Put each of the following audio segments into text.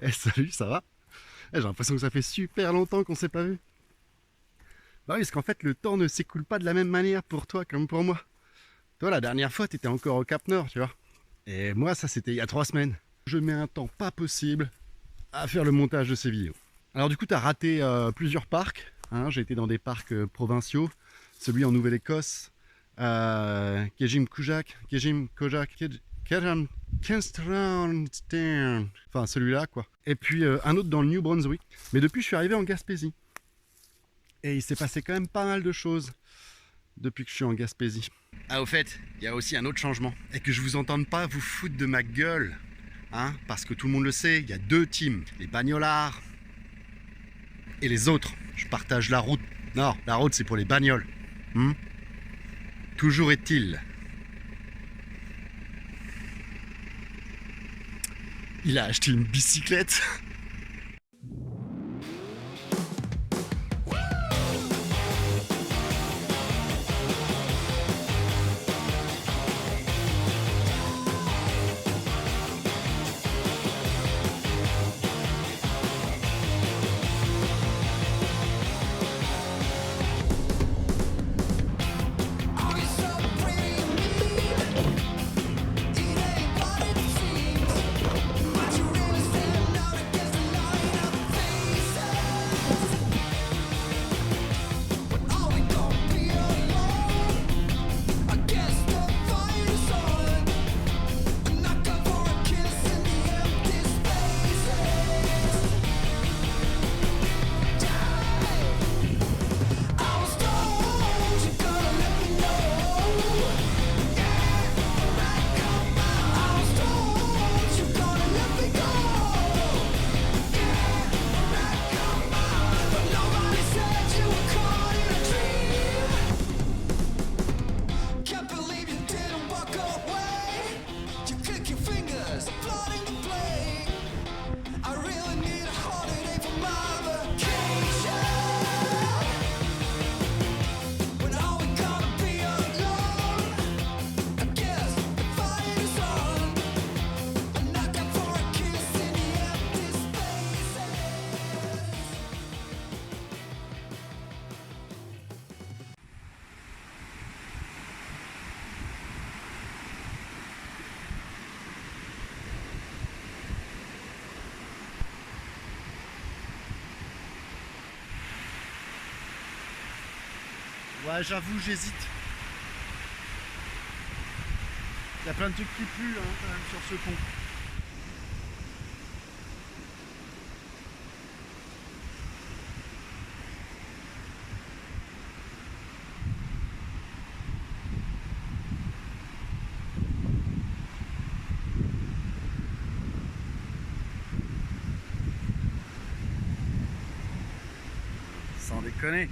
Eh salut, ça va? J'ai l'impression que ça fait super longtemps qu'on s'est pas vu. Bah oui, parce qu'en fait le temps ne s'écoule pas de la même manière pour toi comme pour moi. Toi la dernière fois t'étais encore au Cap Nord, tu vois. Et moi ça c'était il y a 3 semaines. Je mets un temps pas possible à faire le montage de ces vidéos. Alors du coup t'as raté plusieurs parcs, hein. J'ai été dans des parcs provinciaux, celui en Nouvelle-Écosse, Kejim Kujak, Kejim Kojak, Kejim Kenstran, enfin celui-là quoi. Et puis un autre dans le New Brunswick. Mais depuis je suis arrivé en Gaspésie. Et il s'est passé quand même pas mal de choses depuis que je suis en Gaspésie. Ah au fait, il y a aussi un autre changement. Et que je vous entende pas vous foutre de ma gueule. Hein, parce que tout le monde le sait, il y a deux teams. Les bagnolards et les autres. Je partage la route. Non, la route c'est pour les bagnoles. Toujours est-il. Il a acheté une bicyclette. Ouais, j'avoue, j'hésite. Il y a plein de trucs qui puent hein, quand même sur ce pont. Sans déconner.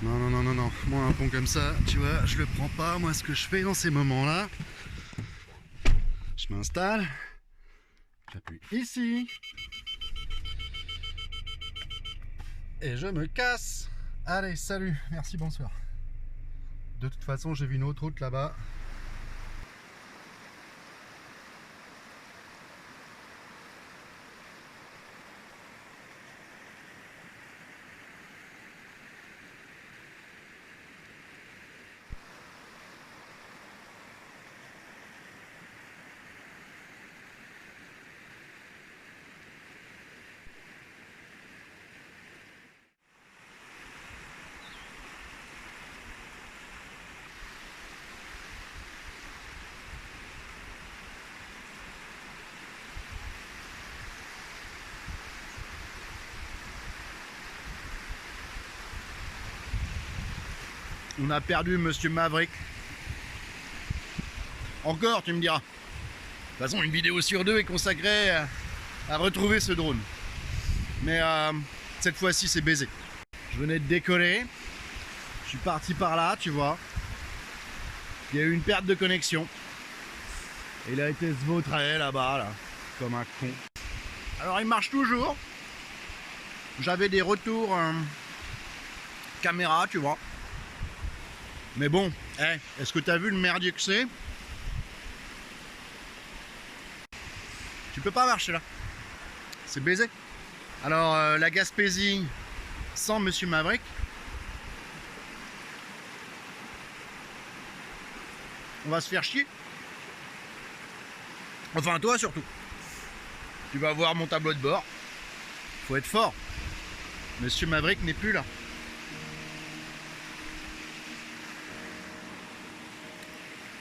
Non, non, non, non, non. Moi, un pont comme ça, tu vois, je le prends pas. Moi, ce que je fais dans ces moments-là, je m'installe, j'appuie ici, et je me casse. Allez, salut, merci, bonsoir. De toute façon, j'ai vu une autre route là-bas. On a perdu Monsieur Maverick. Encore, tu me diras. toute façon, une vidéo sur deux est consacrée à retrouver ce drone. Mais cette fois-ci, c'est baisé. Je venais de décoller. Je suis parti par là, tu vois. Il y a eu une perte de connexion. Et il a été se vautrer là-bas, là, comme un con. Alors, il marche toujours. J'avais des retours caméra, tu vois. Mais bon, est-ce que tu as vu le merdier que c'est? Tu peux pas marcher là. C'est baisé. Alors, la Gaspésie sans Monsieur Maverick. On va se faire chier. Enfin, toi surtout. Tu vas voir mon tableau de bord. Faut être fort. Monsieur Maverick n'est plus là.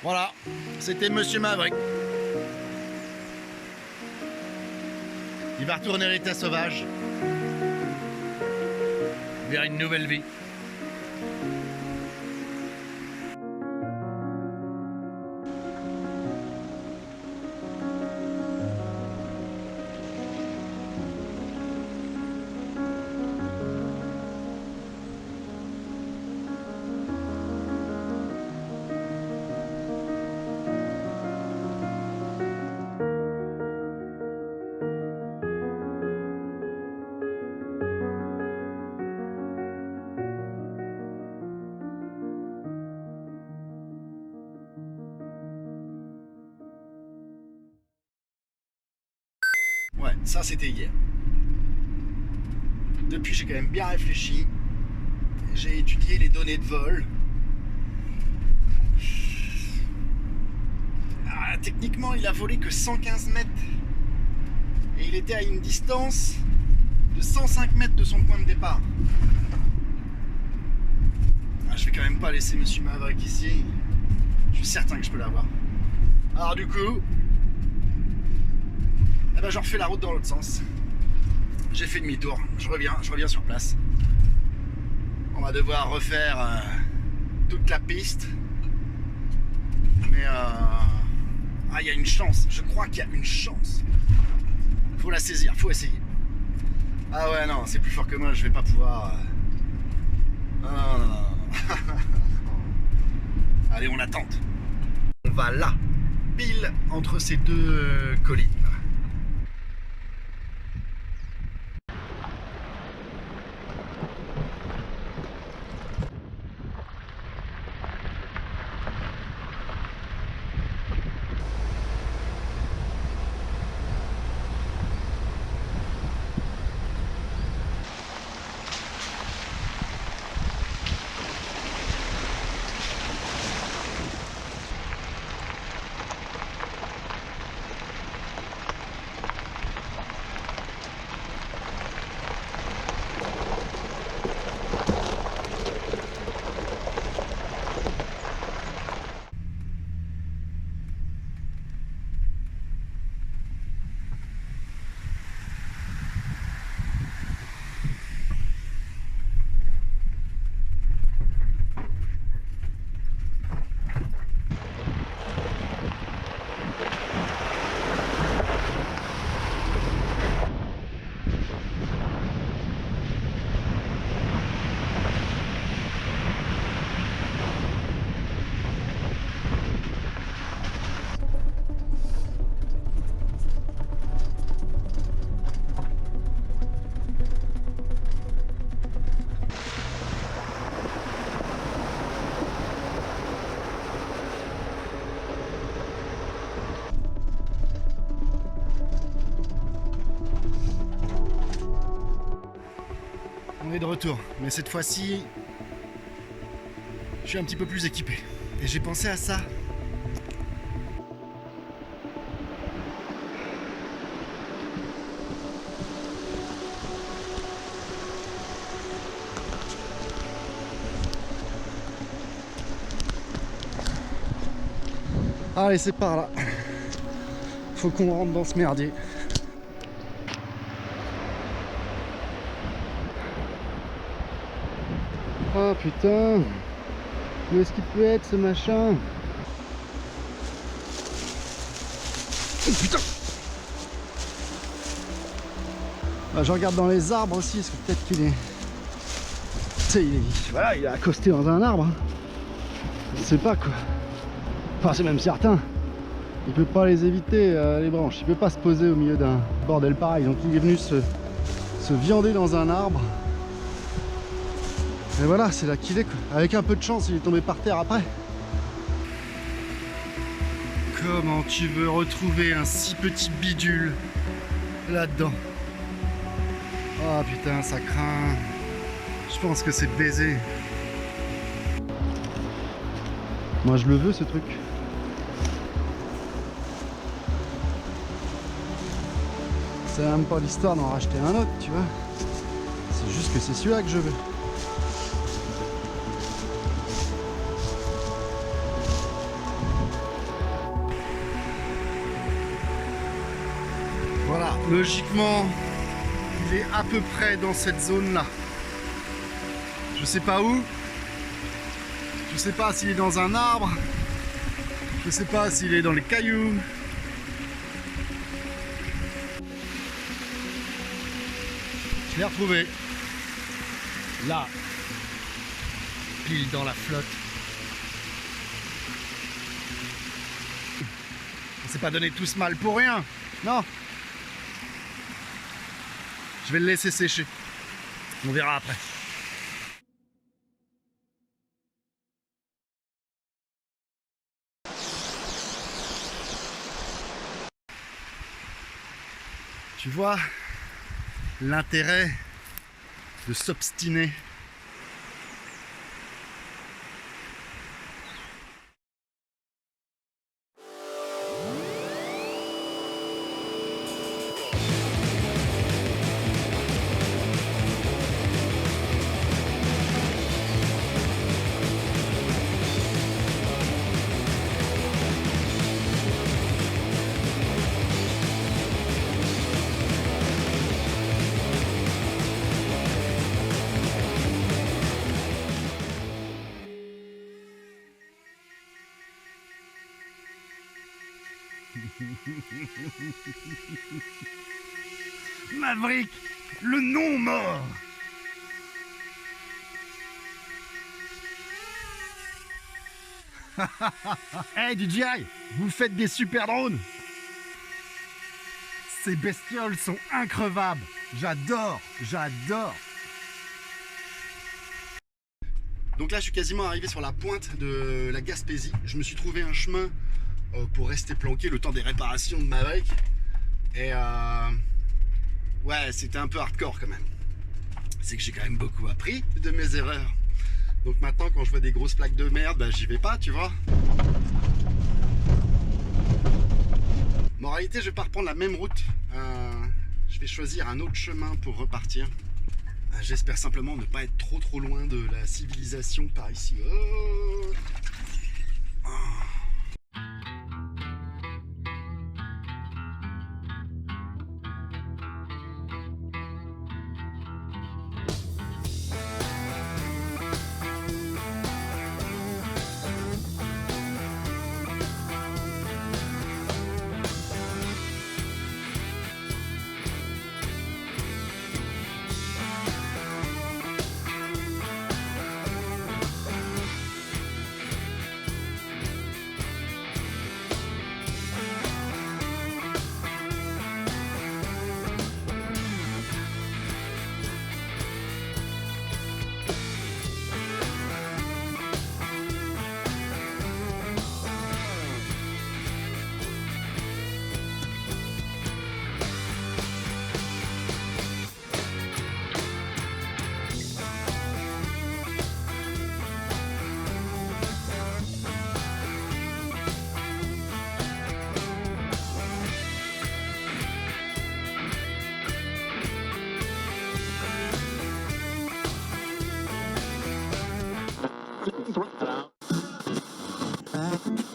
Voilà, c'était Monsieur Maverick. Il va retourner à l'état sauvage. Vers une nouvelle vie. Ouais, ça c'était hier. Depuis, j'ai quand même bien réfléchi. J'ai étudié les données de vol. Techniquement, il a volé que 115 mètres. Et il était à une distance de 105 mètres de son point de départ. Je vais quand même pas laisser Monsieur Maverick ici. Je suis certain que je peux l'avoir. Alors du coup, je refais la route dans l'autre sens. J'ai fait demi-tour, je reviens sur place. On va devoir refaire toute la piste. Mais il y a une chance, je crois qu'il y a une chance. Faut la saisir, faut essayer. Ah ouais, non, c'est plus fort que moi, je vais pas pouvoir... Non. Allez, on la tente. On va là, pile entre ces deux collines. On est de retour, mais cette fois-ci, je suis un petit peu plus équipé. Et j'ai pensé à ça. Allez, c'est par là. Faut qu'on rentre dans ce merdier. Oh putain, où est-ce qu'il peut être ce machin? Oh putain! Bah, je regarde dans les arbres aussi, parce que peut-être qu'il est... Tu sais, voilà, il est accosté dans un arbre. Je sais pas quoi. Enfin, c'est même certain. Il peut pas les éviter, les branches. Il peut pas se poser au milieu d'un bordel pareil. Donc il est venu se viander dans un arbre. Et voilà, c'est là qu'il est, quoi. Avec un peu de chance, il est tombé par terre après. Comment tu veux retrouver un si petit bidule là-dedans? Oh putain, ça craint. Je pense que c'est baisé. Moi je le veux, ce truc. C'est même pas l'histoire d'en racheter un autre, tu vois. C'est juste que c'est celui-là que je veux. Voilà, logiquement, il est à peu près dans cette zone-là. Je sais pas où. Je sais pas s'il est dans un arbre. Je sais pas s'il est dans les cailloux. Je l'ai retrouvé. Là. Pile dans la flotte. On s'est pas donné tout ce mal pour rien. Non. Je vais le laisser sécher. On verra après. Tu vois l'intérêt de s'obstiner. Maverick, le non-mort. Hey DJI, vous faites des super drones. Ces bestioles sont increvables. J'adore, j'adore. Donc là, je suis quasiment arrivé sur la pointe de la Gaspésie. Je me suis trouvé un chemin pour rester planqué le temps des réparations de Maverick. Et ouais, c'était un peu hardcore quand même. C'est que j'ai quand même beaucoup appris de mes erreurs. Donc maintenant, quand je vois des grosses plaques de merde, bah, j'y vais pas, tu vois. Mais en réalité, je vais pas reprendre la même route. Je vais choisir un autre chemin pour repartir. J'espère simplement ne pas être trop loin de la civilisation par ici. Oh. Oh.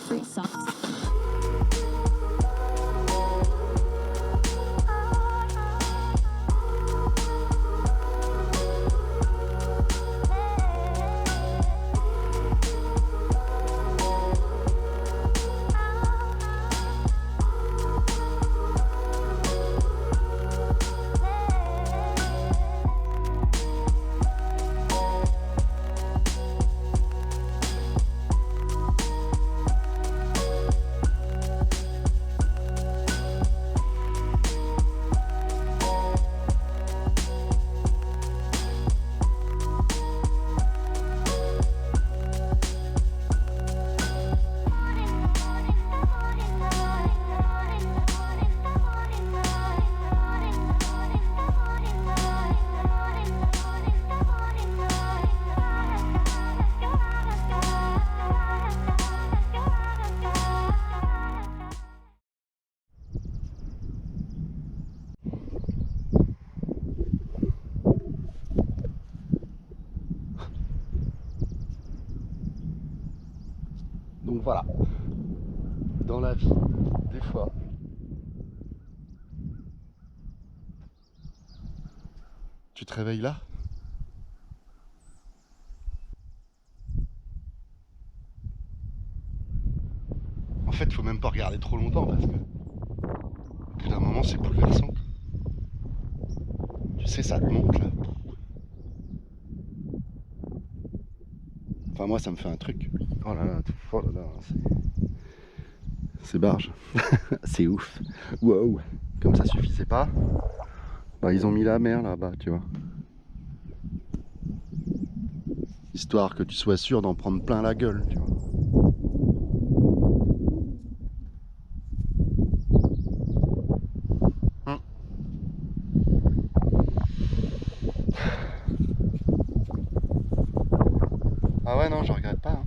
Free socks. Donc voilà, dans la vie, des fois, tu te réveilles là. En fait, faut même pas regarder trop longtemps parce que au bout d'un moment, c'est bouleversant. Tu sais, ça te monte là. Enfin, moi, ça me fait un truc. Oh là là, c'est barge. C'est ouf. Wow. Comme ça suffisait pas, bah, ils ont mis la mer là-bas, tu vois. Histoire que tu sois sûr d'en prendre plein la gueule, tu vois. Hum. Ah ouais, non, je regrette pas. Hein.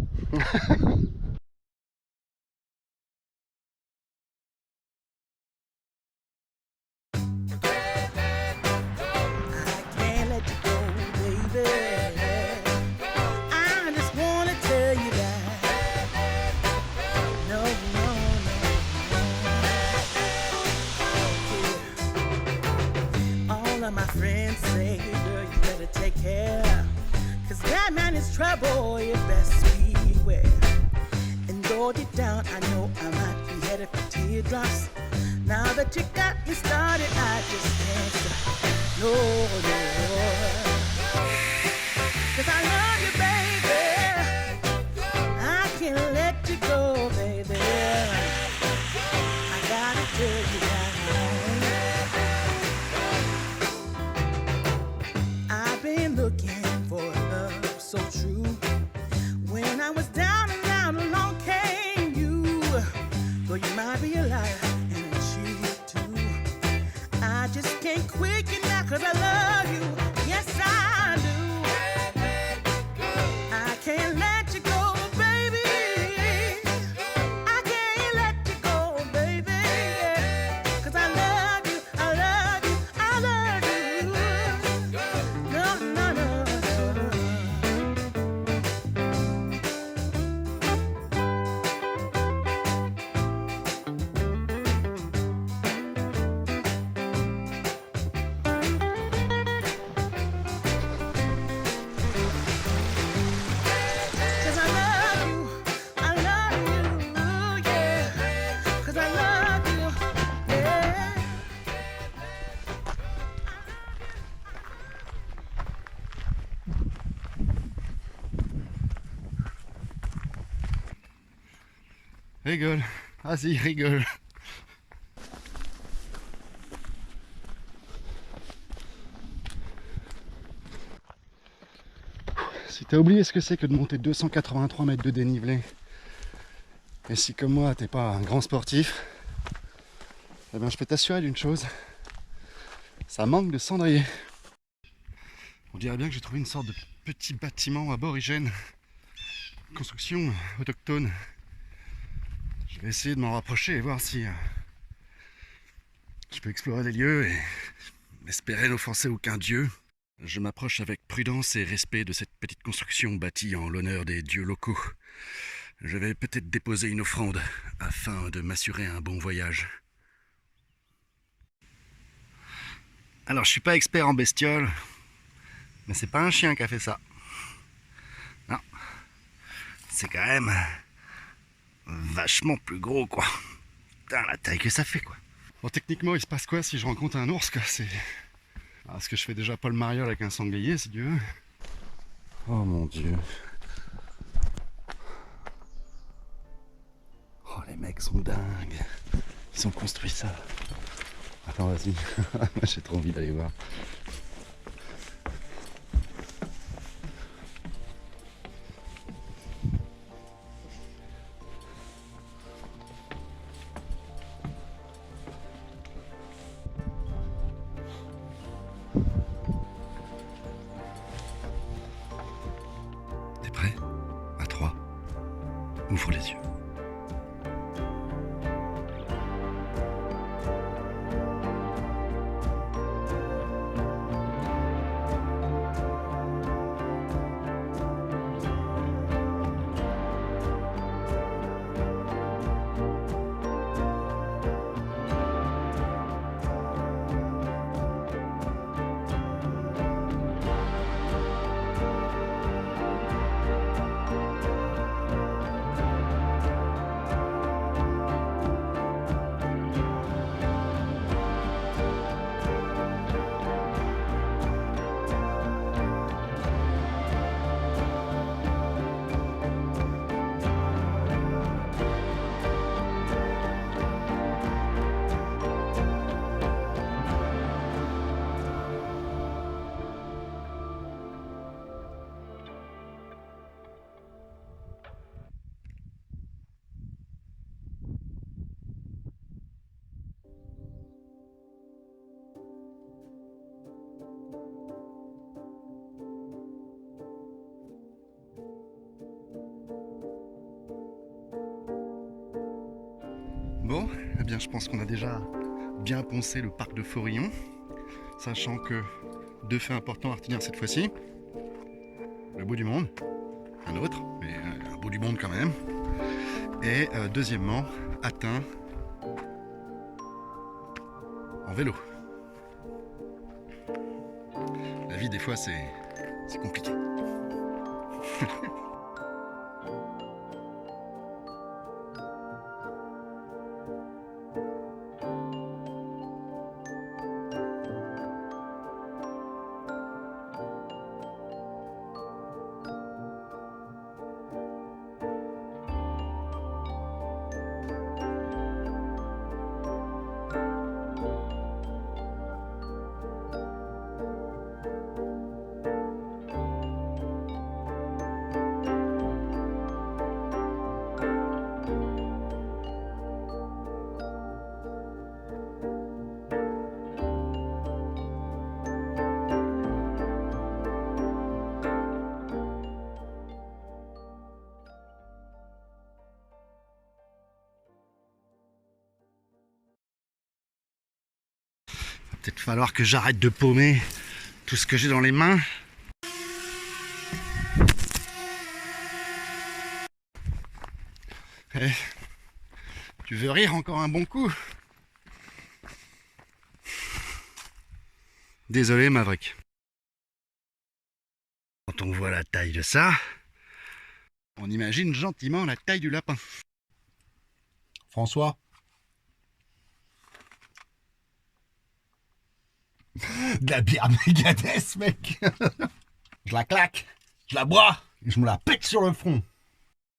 Can't let you go, baby. I just wanna tell you that. No, no, no. All of my friends say, girl, you better take care. Cause that man is trouble, you best beware. And go deep down, I know I might be headed for teardrops. Now that you got me started, I just can't stop. No, no. Cause I love you, baby. I can't let you go, baby. I gotta tell you that. I've been looking for a love so true. When I was down and out, along came you. Though you might be a liar and a cheat too. I just can't quit you now cause I love you. Yes, I do. I can't let you go, baby. I can't let you go, baby. Cause I love you, I love you, I love you. No, no, no. Cause I love you, yeah. Cause I love you, yeah. Rigole. Vas-y, rigole. Si t'as oublié ce que c'est que de monter 283 mètres de dénivelé, et si comme moi t'es pas un grand sportif, eh bien je peux t'assurer d'une chose, ça manque de cendrier. On dirait bien que j'ai trouvé une sorte de petit bâtiment aborigène, construction autochtone. Je vais essayer de m'en rapprocher et voir si je peux explorer les lieux et espérer n'offenser aucun dieu. Je m'approche avec prudence et respect de cette petite construction bâtie en l'honneur des dieux locaux. Je vais peut-être déposer une offrande afin de m'assurer un bon voyage. Alors, je suis pas expert en bestioles, mais c'est pas un chien qui a fait ça. Non, c'est quand même vachement plus gros, quoi. Putain, la taille que ça fait, quoi. Bon, techniquement, il se passe quoi si je rencontre un ours, quoi? C'est... Parce que je fais déjà pas le mariole avec un sanglier, si Dieu veut. Oh mon Dieu. Oh, les mecs sont dingues. Ils ont construit ça. Attends, vas-y. Moi, j'ai trop envie d'aller voir. T'es prêt? À 3. Ouvre les yeux. Bon, eh bien je pense qu'on a déjà bien poncé le parc de Forillon, sachant que deux faits importants à retenir cette fois-ci. Le bout du monde, un autre, mais un bout du monde quand même. Et deuxièmement, atteint en vélo. La vie des fois c'est compliqué. Peut-être falloir que j'arrête de paumer tout ce que j'ai dans les mains. Eh, tu veux rire encore un bon coup? Désolé Maverick. Quand on voit la taille de ça, on imagine gentiment la taille du lapin. François. De la bière Megadeth, mec. Je la claque, je la bois, et je me la pète sur le front.